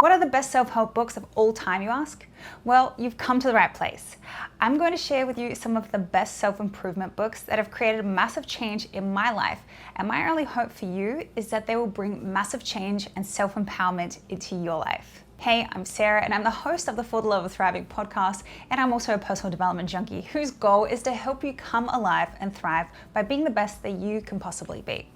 What are the best self-help books of all time, you ask? Well, you've come to the right place. I'm going to share with you some of the best self-improvement books that have created massive change in my life. And my only hope for you is that they will bring massive change and self-empowerment into your life. Hey, I'm Sarah and I'm the host of the For the Love of Thriving podcast, and I'm also a personal development junkie whose goal is to help you come alive and thrive by being the best that you can possibly be.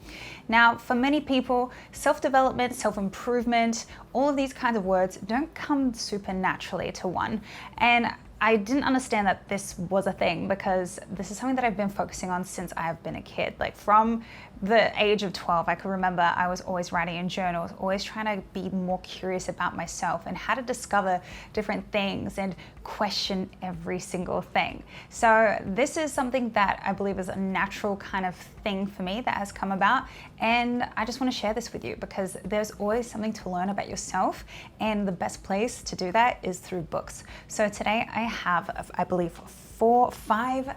Now, for many people, self-development, self-improvement, all of these kinds of words don't come super naturally to one. And I didn't understand that this was a thing because this is something that I've been focusing on since I've been a kid. Like from the age of 12, I can remember I was always writing in journals, always trying to be more curious about myself and how to discover different things and question every single thing. So this is something that I believe is a natural kind of thing for me that has come about. And I just want to share this with you because there's always something to learn about yourself. And the best place to do that is through books. So today I have, I believe, 5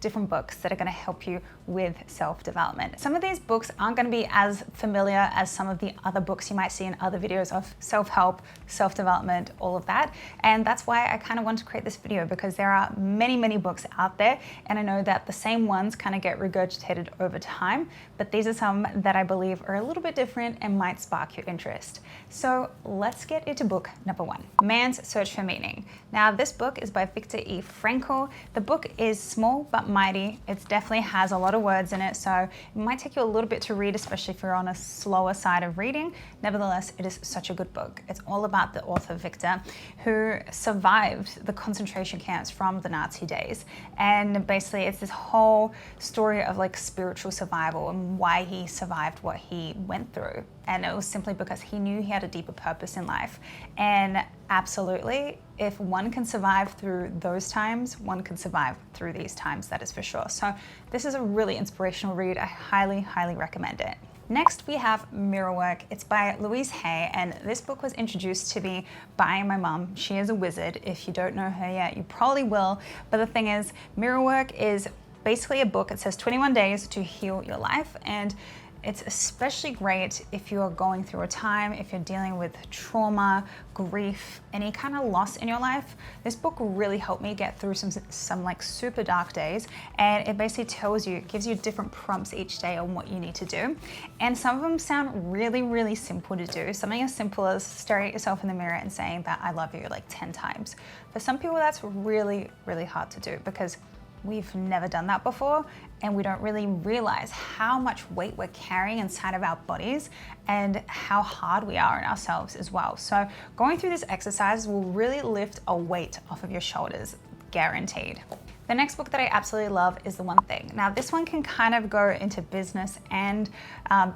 different books that are going to help you with self-development. Some of these books aren't going to be as familiar as some of the other books you might see in other videos of self-help, self-development, all of that. And that's why I kind of want to create this video, because there are many, many books out there. And I know that the same ones kind of get regurgitated over time, but these are some that I believe are a little bit different and might spark your interest. So let's get into book number 1, Man's Search for Meaning. Now, this book is by Viktor E. Frankl. The book is small but mighty. It definitely has a lot of words in it, so it might take you a little bit to read, especially if you're on a slower side of reading. Nevertheless, it is such a good book. It's all about the author Viktor, who survived the concentration camps from the Nazi days. And basically it's this whole story of like spiritual survival and why he survived what he went through. And it was simply because he knew he had a deeper purpose in life. And absolutely, if one can survive through those times, one can survive through these times, that is for sure. So this is a really inspirational read. I highly, highly recommend it. Next, we have Mirror Work. It's by Louise Hay, and this book was introduced to me by my mom. She is a wizard. If you don't know her yet, you probably will. But the thing is, Mirror Work is basically a book. It says 21 days to heal your life, and it's especially great if you're going through a time, if you're dealing with trauma, grief, any kind of loss in your life. This book really helped me get through some like super dark days, and it basically tells you, gives you different prompts each day on what you need to do. And some of them sound really, really simple to do. Something as simple as staring at yourself in the mirror and saying that I love you like 10 times. For some people, that's really, really hard to do because we've never done that before, and we don't really realize how much weight we're carrying inside of our bodies and how hard we are on ourselves as well. So going through this exercise will really lift a weight off of your shoulders, guaranteed. The next book that I absolutely love is The One Thing. Now, this one can kind of go into business and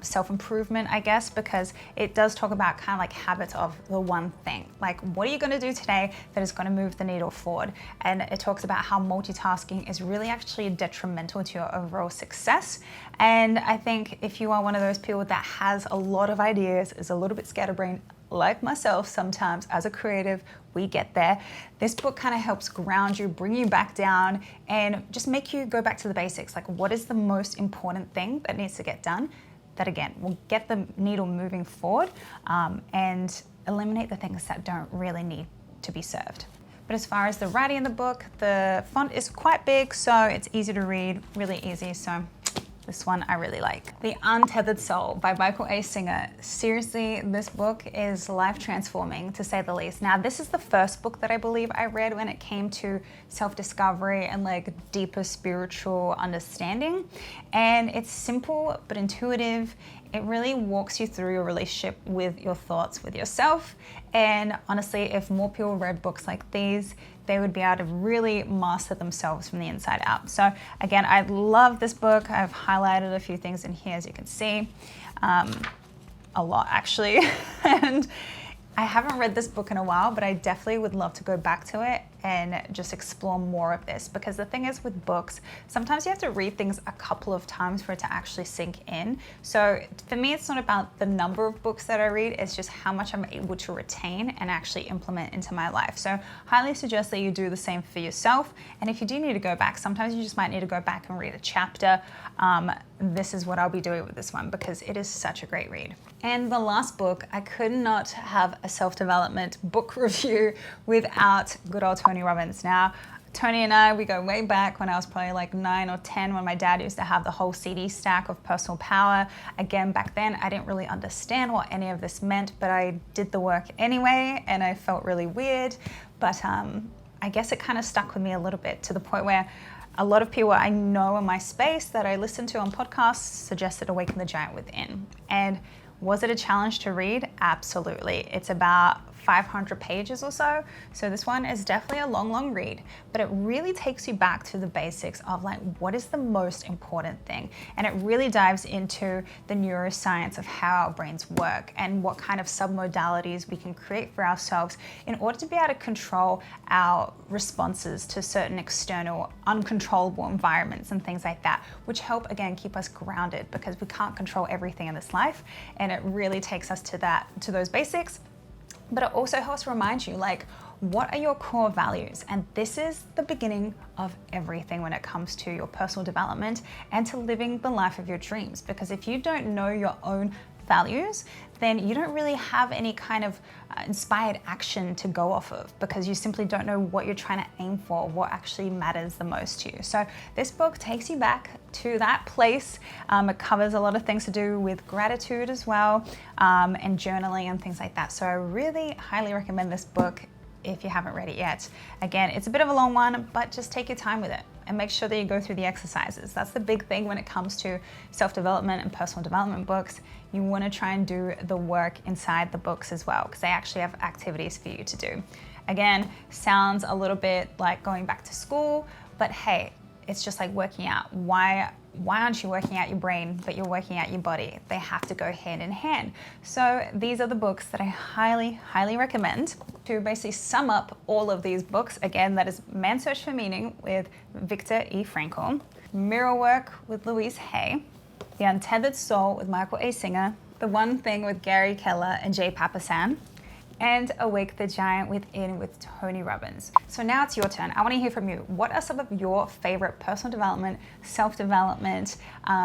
self-improvement, I guess, because it does talk about kind of like habits of the one thing. Like, what are you going to do today that is going to move the needle forward? And it talks about how multitasking is really actually detrimental to your overall success. And I think if you are one of those people that has a lot of ideas, is a little bit scatterbrained, like myself sometimes as a creative, we get there. This book kind of helps ground you, bring you back down, and just make you go back to the basics. Like, what is the most important thing that needs to get done? That again, will get the needle moving forward and eliminate the things that don't really need to be served. But as far as the writing in the book, the font is quite big, so it's easy to read, really easy. So this one I really like. The Untethered Soul by Michael A. Singer. Seriously, this book is life transforming, to say the least. Now, this is the first book that I believe I read when it came to self-discovery and like deeper spiritual understanding. And it's simple but intuitive. It really walks you through your relationship with your thoughts, with yourself. And honestly, if more people read books like these, they would be able to really master themselves from the inside out. So again, I love this book. I've highlighted a few things in here, as you can see, a lot actually. And I haven't read this book in a while, but I definitely would love to go back to it and just explore more of this, because the thing is with books, sometimes you have to read things a couple of times for it to actually sink in. So for me, it's not about the number of books that I read, it's just how much I'm able to retain and actually implement into my life. So highly suggest that you do the same for yourself. And if you do need to go back, sometimes you just might need to go back and read a chapter. This is what I'll be doing with this one because it is such a great read. And the last book, I could not have a self-development book review without good old Tony Robbins. Now, Tony and I, we go way back when I was probably like 9 or 10 when my dad used to have the whole CD stack of Personal Power. Again, back then, I didn't really understand what any of this meant, but I did the work anyway, and I felt really weird. But I guess it kind of stuck with me a little bit to the point where a lot of people I know in my space that I listen to on podcasts suggested Awaken the Giant Within. And was it a challenge to read? Absolutely. It's about 500 pages or so. So this one is definitely a long read, but it really takes you back to the basics of like, what is the most important thing? And it really dives into the neuroscience of how our brains work and what kind of submodalities we can create for ourselves in order to be able to control our responses to certain external uncontrollable environments and things like that, which help again keep us grounded because we can't control everything in this life. And it really takes us to those basics. But it also helps remind you, like, what are your core values? And this is the beginning of everything when it comes to your personal development and to living the life of your dreams. Because if you don't know your own values, then you don't really have any kind of inspired action to go off of because you simply don't know what you're trying to aim for, what actually matters the most to you. So this book takes you back to that place. It covers a lot of things to do with gratitude as well, and journaling and things like that. So I really highly recommend this book if you haven't read it yet. Again, it's a bit of a long one, but just take your time with it and make sure that you go through the exercises. That's the big thing when it comes to self-development and personal development books. You want to try and do the work inside the books as well, because they actually have activities for you to do. Again, sounds a little bit like going back to school, but hey, it's just like working out. Why aren't you working out your brain, but you're working out your body? They have to go hand in hand. So these are the books that I highly recommend. To basically sum up all of these books, again, that is Man's Search for Meaning with Viktor E. Frankl, Mirror Work with Louise Hay, The Untethered Soul with Michael A. Singer, The One Thing with Gary Keller and Jay Papasan, and Awake the Giant Within with Tony Robbins. So now it's your turn. I want to hear from you. What are some of your favorite personal development, self-development,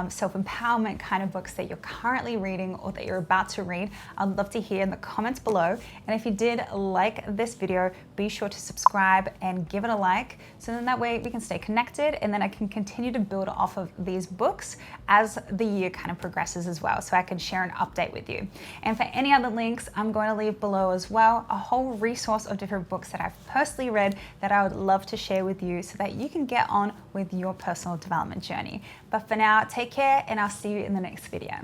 self-empowerment kind of books that you're currently reading or that you're about to read? I'd love to hear in the comments below. And if you did like this video, be sure to subscribe and give it a like, so then that way we can stay connected and then I can continue to build off of these books as the year kind of progresses as well, so I can share an update with you. And for any other links, I'm going to leave below as well a whole resource of different books that I've personally read that I would love to share with you so that you can get on with your personal development journey. But for now, take care and I'll see you in the next video.